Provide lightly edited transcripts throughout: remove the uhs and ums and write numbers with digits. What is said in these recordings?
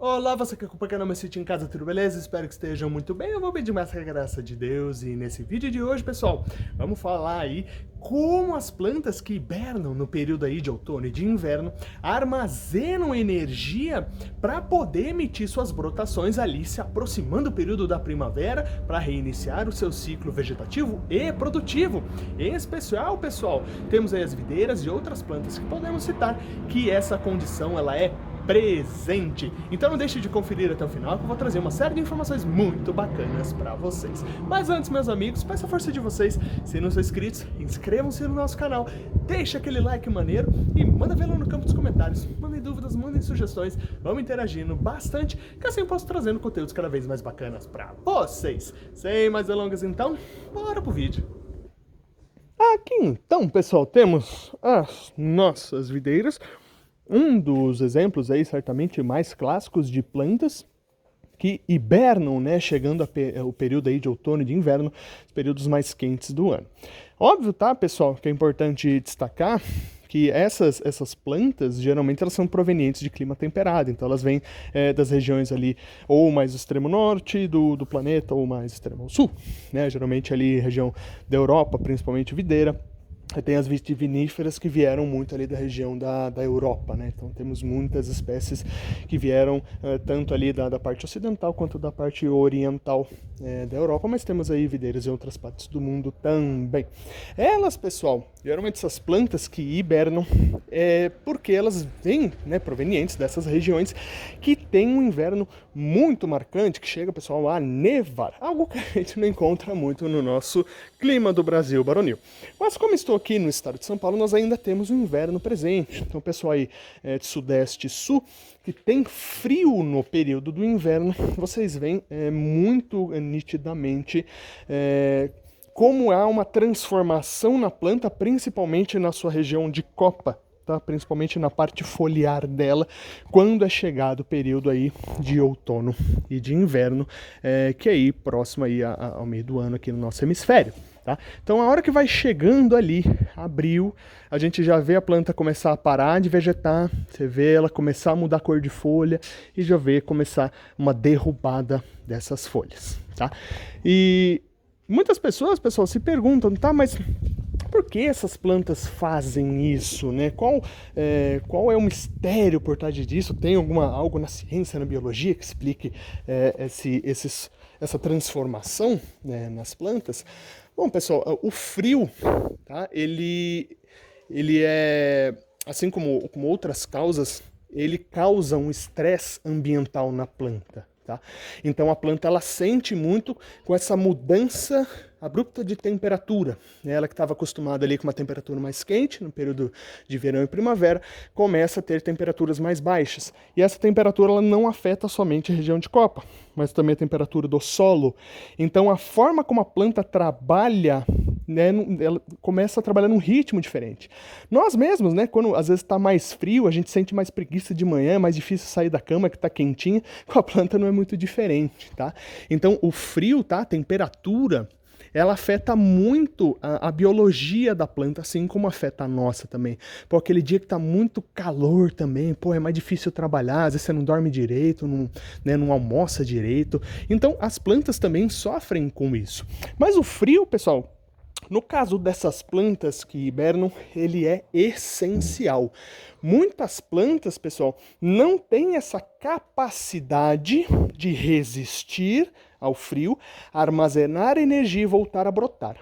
Olá, você que acompanha no meu sítio em casa, tudo beleza? Espero que estejam muito bem. Eu vou pedir mais que a graça de Deus. E nesse vídeo de hoje, pessoal, vamos falar aí como as plantas que hibernam no período aí de outono e de inverno armazenam energia para poder emitir suas brotações ali, se aproximando do período da primavera para reiniciar o seu ciclo vegetativo e produtivo. Em especial, pessoal, temos aí as videiras e outras plantas que podemos citar que essa condição ela é presente. Então não deixe de conferir até o final que eu vou trazer uma série de informações muito bacanas para vocês. Mas antes, meus amigos, peço a força de vocês, se não são inscritos, inscrevam-se no nosso canal, deixa aquele like maneiro e manda ver lá no campo dos comentários. Mandem dúvidas, mandem sugestões, vamos interagindo bastante, que assim eu posso trazendo conteúdos cada vez mais bacanas para vocês. Sem mais delongas então, bora pro vídeo. Aqui então, pessoal, temos as nossas videiras. Um dos exemplos aí certamente mais clássicos de plantas que hibernam, né, chegando ao período aí de outono e de inverno, os períodos mais quentes do ano. Óbvio, tá, pessoal, que é importante destacar que essas plantas, geralmente elas são provenientes de clima temperado, então elas vêm das regiões ali ou mais extremo norte do planeta ou mais extremo sul, né, geralmente ali região da Europa, principalmente videira. Tem as vitiviníferas que vieram muito ali da região da Europa, né? Então temos muitas espécies que vieram tanto ali da parte ocidental quanto da parte oriental da Europa, mas temos aí videiras em outras partes do mundo também. Elas, pessoal, geralmente essas plantas que hibernam, porque elas vêm, né, provenientes dessas regiões que tem um inverno muito marcante, que chega, pessoal, a nevar, algo que a gente não encontra muito no nosso clima do Brasil baronil. Mas como estou aqui no estado de São Paulo, nós ainda temos o inverno presente. Então, pessoal aí de sudeste e sul, que tem frio no período do inverno, vocês veem muito nitidamente como há uma transformação na planta, principalmente na sua região de copa, tá? Principalmente na parte foliar dela, quando é chegado o período aí de outono e de inverno, que é aí próximo aí ao meio do ano aqui no nosso hemisfério. Tá? Então a hora que vai chegando ali, abril, a gente já vê a planta começar a parar de vegetar, você vê ela começar a mudar a cor de folha e já vê começar uma derrubada dessas folhas. Tá? E muitas pessoas, pessoal, se perguntam, tá, mas por que essas plantas fazem isso, né? Qual é o mistério por trás disso? Tem algo na ciência, na biologia que explique essa transformação, né, nas plantas? Bom, pessoal, o frio, tá? Ele é, assim como outras causas, ele causa um estresse ambiental na planta. Tá? Então a planta ela sente muito com essa mudança abrupta de temperatura. Ela que estava acostumada ali com uma temperatura mais quente no período de verão e primavera, começa a ter temperaturas mais baixas. E essa temperatura ela não afeta somente a região de copa, mas também a temperatura do solo. Então a forma como a planta trabalha, né, ela começa a trabalhar num ritmo diferente. Nós mesmos, né, quando às vezes está mais frio, a gente sente mais preguiça de manhã, é mais difícil sair da cama que está quentinha, com a planta não é muito diferente, tá? Então o frio, tá, a temperatura, ela afeta muito a biologia da planta, assim como afeta a nossa também. Pô, aquele dia que tá muito calor também, pô, é mais difícil trabalhar, às vezes você não dorme direito, não almoça direito. Então as plantas também sofrem com isso. Mas o frio, pessoal, no caso dessas plantas que hibernam, ele é essencial. Muitas plantas, pessoal, não têm essa capacidade de resistir ao frio, armazenar energia e voltar a brotar.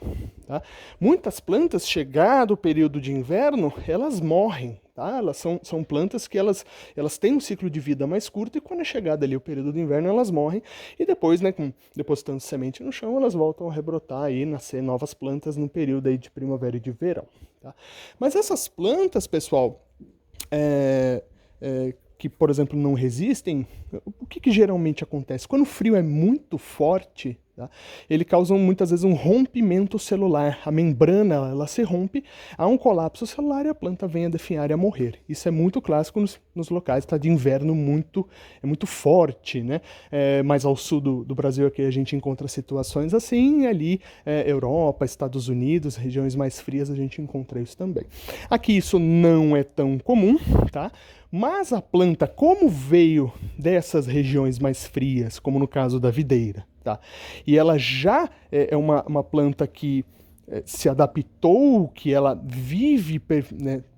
Tá? Muitas plantas, chegado o período de inverno, elas morrem. Tá? Elas são plantas que elas têm um ciclo de vida mais curto e quando é chegado ali o período do inverno elas morrem e depois, né, depositando semente no chão, elas voltam a rebrotar e nascer novas plantas no período aí de primavera e de verão. Tá? Mas essas plantas, pessoal, que, por exemplo, não resistem, o que geralmente acontece? Quando o frio é muito forte, tá, ele causa muitas vezes um rompimento celular. A membrana ela se rompe, há um colapso celular e a planta vem a definhar e a morrer. Isso é muito clássico nos locais de inverno muito forte, né? Mais ao sul do Brasil aqui a gente encontra situações assim, ali Europa, Estados Unidos, regiões mais frias a gente encontra isso também. Aqui isso não é tão comum, tá? Mas a planta, como veio dessas regiões mais frias, como no caso da videira, tá? E ela já é uma planta que se adaptou, que ela vive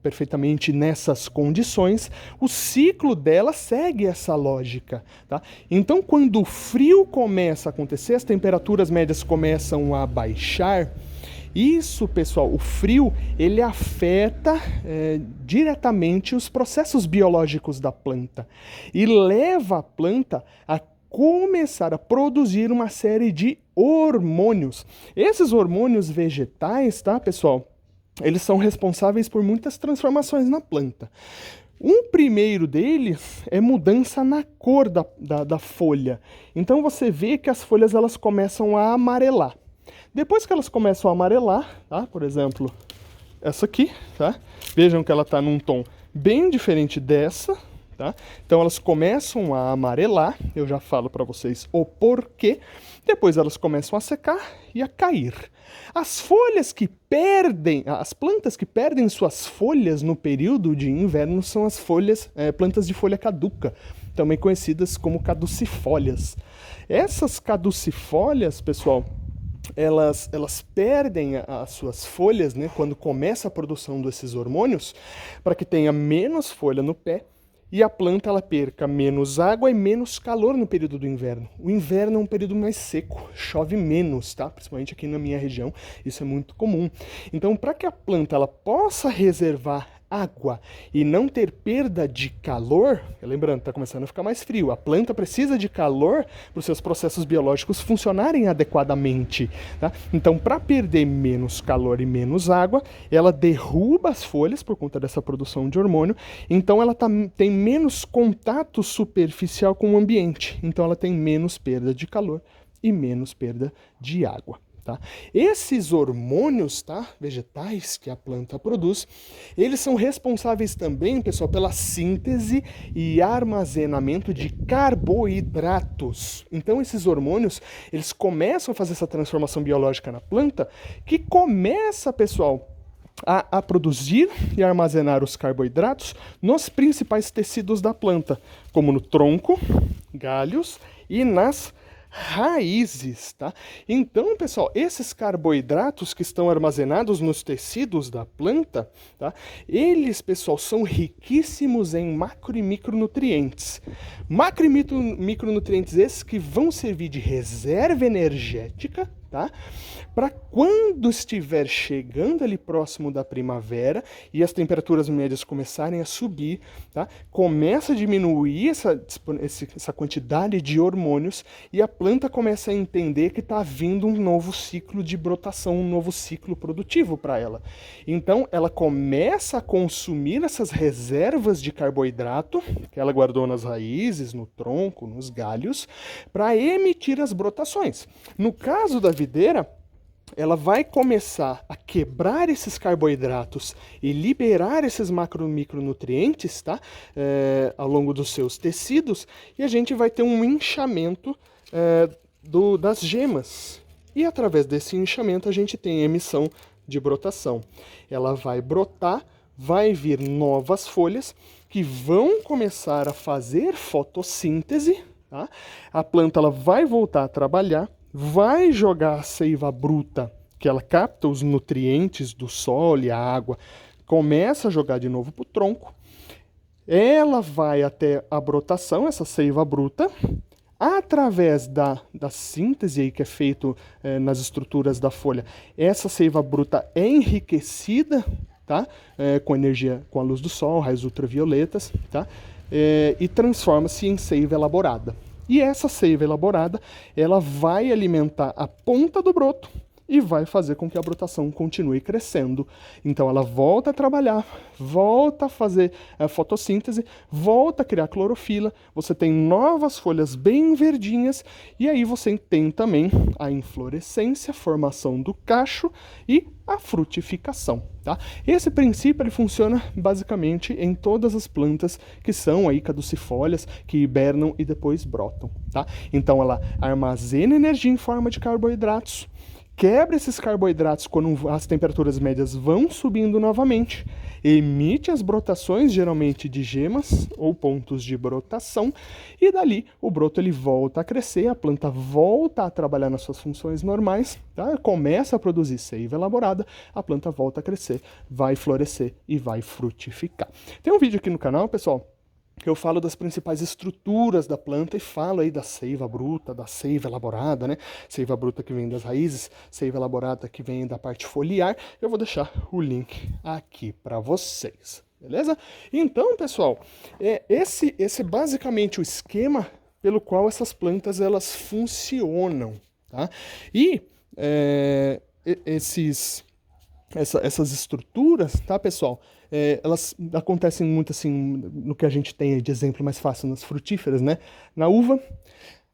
perfeitamente nessas condições, o ciclo dela segue essa lógica, tá? Então, quando o frio começa a acontecer, as temperaturas médias começam a baixar. Isso, pessoal, o frio, ele afeta diretamente os processos biológicos da planta e leva a planta a começar a produzir uma série de hormônios. Esses hormônios vegetais, tá, pessoal? Eles são responsáveis por muitas transformações na planta. Um primeiro deles é mudança na cor da folha. Então você vê que as folhas elas começam a amarelar. Depois que elas começam a amarelar, tá? Por exemplo, essa aqui, tá? Vejam que ela está num tom bem diferente dessa, tá? Então elas começam a amarelar, eu já falo para vocês o porquê. Depois elas começam a secar e a cair. As plantas que perdem suas folhas no período de inverno são as plantas de folha caduca, também conhecidas como caducifólias. Essas caducifólias, pessoal, elas perdem as suas folhas, né, quando começa a produção desses hormônios, para que tenha menos folha no pé e a planta ela perca menos água e menos calor no período do inverno. O inverno é um período mais seco, chove menos, tá? Principalmente aqui na minha região, isso é muito comum. Então, para que a planta ela possa reservar água e não ter perda de calor, lembrando, está começando a ficar mais frio, a planta precisa de calor para os seus processos biológicos funcionarem adequadamente, tá? Então, para perder menos calor e menos água, ela derruba as folhas por conta dessa produção de hormônio, então ela tem menos contato superficial com o ambiente, então ela tem menos perda de calor e menos perda de água. Tá? Esses hormônios, tá, vegetais que a planta produz, eles são responsáveis também, pessoal, pela síntese e armazenamento de carboidratos. Então esses hormônios, eles começam a fazer essa transformação biológica na planta, que começa, pessoal, a produzir e armazenar os carboidratos nos principais tecidos da planta, como no tronco, galhos e nas raízes, tá? Então, pessoal, esses carboidratos que estão armazenados nos tecidos da planta, tá? Eles, pessoal, são riquíssimos em macro e micronutrientes. Macro e micronutrientes esses que vão servir de reserva energética, tá? Para quando estiver chegando ali próximo da primavera e as temperaturas médias começarem a subir, tá? Começa a diminuir essa quantidade de hormônios e a planta começa a entender que está vindo um novo ciclo de brotação, um novo ciclo produtivo para ela. Então ela começa a consumir essas reservas de carboidrato que ela guardou nas raízes, no tronco, nos galhos, para emitir as brotações. No caso da videira, ela vai começar a quebrar esses carboidratos e liberar esses macro e micronutrientes, tá? Ao longo dos seus tecidos, e a gente vai ter um inchamento das gemas. E através desse inchamento a gente tem a emissão de brotação. Ela vai brotar, vai vir novas folhas que vão começar a fazer fotossíntese, tá? A planta ela vai voltar a trabalhar, vai jogar a seiva bruta, que ela capta os nutrientes do solo e a água, começa a jogar de novo para o tronco. Ela vai até a brotação, essa seiva bruta, através da síntese aí que é feito nas estruturas da folha. Essa seiva bruta é enriquecida, tá? Com energia, com a luz do sol, raios ultravioletas, tá? E transforma-se em seiva elaborada. E essa seiva elaborada, ela vai alimentar a ponta do broto e vai fazer com que a brotação continue crescendo. Então ela volta a trabalhar, volta a fazer a fotossíntese, volta a criar clorofila, você tem novas folhas bem verdinhas e aí você tem também a inflorescência, formação do cacho e a frutificação, tá? Esse princípio ele funciona basicamente em todas as plantas que são aí caducifólias, que hibernam e depois brotam, tá? Então ela armazena energia em forma de carboidratos, quebra esses carboidratos quando as temperaturas médias vão subindo novamente, emite as brotações, geralmente de gemas ou pontos de brotação, e dali o broto ele volta a crescer, a planta volta a trabalhar nas suas funções normais, tá? Começa a produzir seiva elaborada, a planta volta a crescer, vai florescer e vai frutificar. Tem um vídeo aqui no canal, pessoal, que eu falo das principais estruturas da planta e falo aí da seiva bruta, da seiva elaborada, né? Seiva bruta que vem das raízes, seiva elaborada que vem da parte foliar. Eu vou deixar o link aqui para vocês, beleza? Então, pessoal, esse é basicamente o esquema pelo qual essas plantas elas funcionam, tá? E essas estruturas, tá, pessoal? Elas acontecem muito assim, no que a gente tem de exemplo mais fácil nas frutíferas, né? Na uva,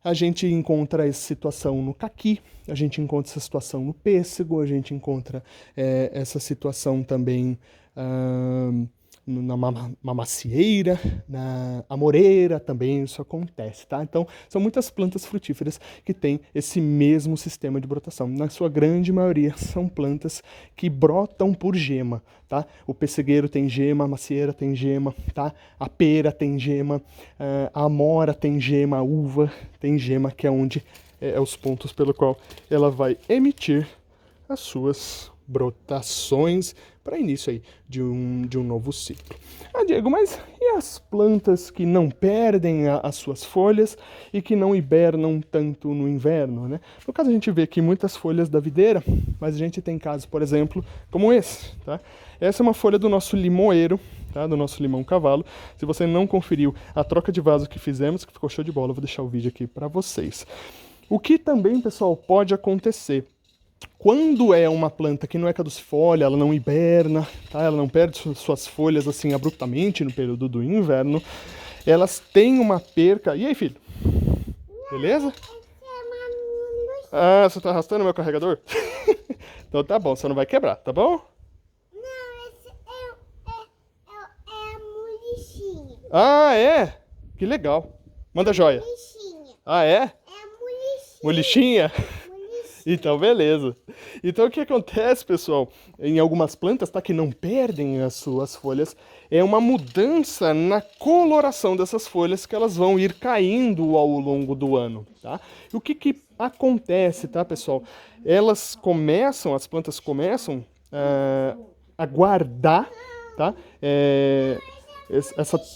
a gente encontra essa situação no caqui, a gente encontra essa situação no pêssego, a gente encontra essa situação também na mamacieira, na amoreira também isso acontece, tá? Então, são muitas plantas frutíferas que têm esse mesmo sistema de brotação. Na sua grande maioria, são plantas que brotam por gema, tá? O pessegueiro tem gema, a macieira tem gema, tá? A pera tem gema, a amora tem gema, a uva tem gema, que é onde os pontos pelo qual ela vai emitir as suas brotações para início aí de um novo ciclo. Diego, mas e as plantas que não perdem as suas folhas e que não hibernam tanto no inverno, né? No caso a gente vê aqui muitas folhas da videira, mas a gente tem casos, por exemplo, como esse, tá? Essa é uma folha do nosso limoeiro, tá? Do nosso limão-cavalo. Se você não conferiu a troca de vaso que fizemos, que ficou show de bola, eu vou deixar o vídeo aqui para vocês. O que também, pessoal, pode acontecer quando é uma planta que não é caducifólia, ela não hiberna, tá? Ela não perde suas folhas assim abruptamente no período do inverno, elas têm uma perca. E aí, filho? Beleza? Ah, você tá arrastando meu carregador? Então tá bom, você não vai quebrar, tá bom? Não, esse é a mulichinha. Ah, é? Que legal. Manda joia. Mulichinha. Ah, é? É a mulichinha. Molichinha? Mulichinha. Então, beleza. Então, o que acontece, pessoal, em algumas plantas, tá, que não perdem as suas folhas, é uma mudança na coloração dessas folhas que elas vão ir caindo ao longo do ano, tá? E o que acontece, tá, pessoal? As plantas começam a guardar, tá?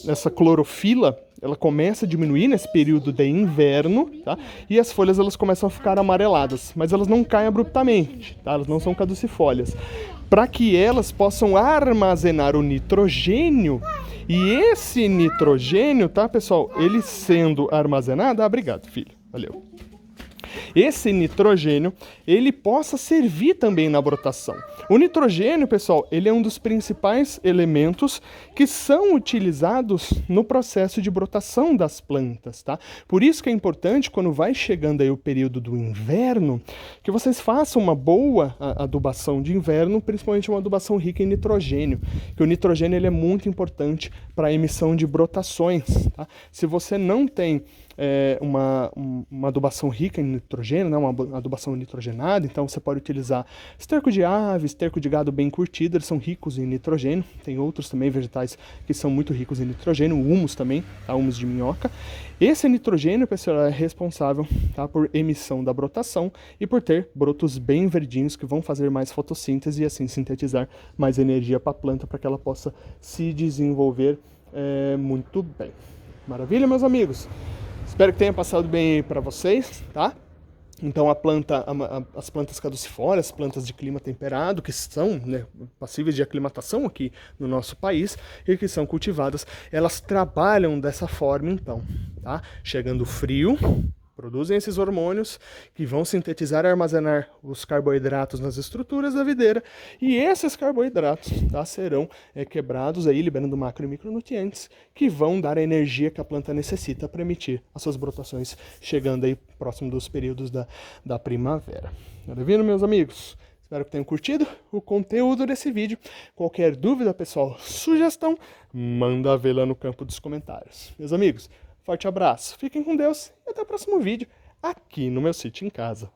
Essa clorofila, ela começa a diminuir nesse período de inverno, tá? E as folhas elas começam a ficar amareladas, mas elas não caem abruptamente, tá? Elas não são caducifólias. Para que elas possam armazenar o nitrogênio, e esse nitrogênio, tá, pessoal? Ele sendo armazenado... Ah, obrigado, filho. Valeu. Esse nitrogênio, ele possa servir também na brotação. O nitrogênio, pessoal, ele é um dos principais elementos que são utilizados no processo de brotação das plantas, tá? Por isso que é importante, quando vai chegando aí o período do inverno, que vocês façam uma boa adubação de inverno, principalmente uma adubação rica em nitrogênio, que o nitrogênio ele é muito importante para a emissão de brotações, tá? Se você não tem uma adubação rica em nitrogênio, né, uma adubação nitrogenada, então você pode utilizar esterco de ave, esterco de gado bem curtido, eles são ricos em nitrogênio, tem outros também vegetais que são muito ricos em nitrogênio, o humus também, tá, humus de minhoca. Esse nitrogênio, pessoal, é responsável, tá, por emissão da brotação e por ter brotos bem verdinhos que vão fazer mais fotossíntese e assim sintetizar mais energia para a planta para que ela possa se desenvolver muito bem. Maravilha, meus amigos? Espero que tenha passado bem aí para vocês, tá? Então as plantas caducifólias, plantas de clima temperado, que são, né, passíveis de aclimatação aqui no nosso país e que são cultivadas, elas trabalham dessa forma então, tá? Chegando frio, produzem esses hormônios que vão sintetizar e armazenar os carboidratos nas estruturas da videira, e esses carboidratos, tá, serão quebrados aí, liberando macro e micronutrientes que vão dar a energia que a planta necessita para emitir as suas brotações, chegando aí próximo dos períodos da primavera. Maravilha, meus amigos? Espero que tenham curtido o conteúdo desse vídeo. Qualquer dúvida, pessoal, sugestão, manda ver lá no campo dos comentários. Meus amigos, forte abraço, fiquem com Deus e até o próximo vídeo aqui no meu sítio em casa.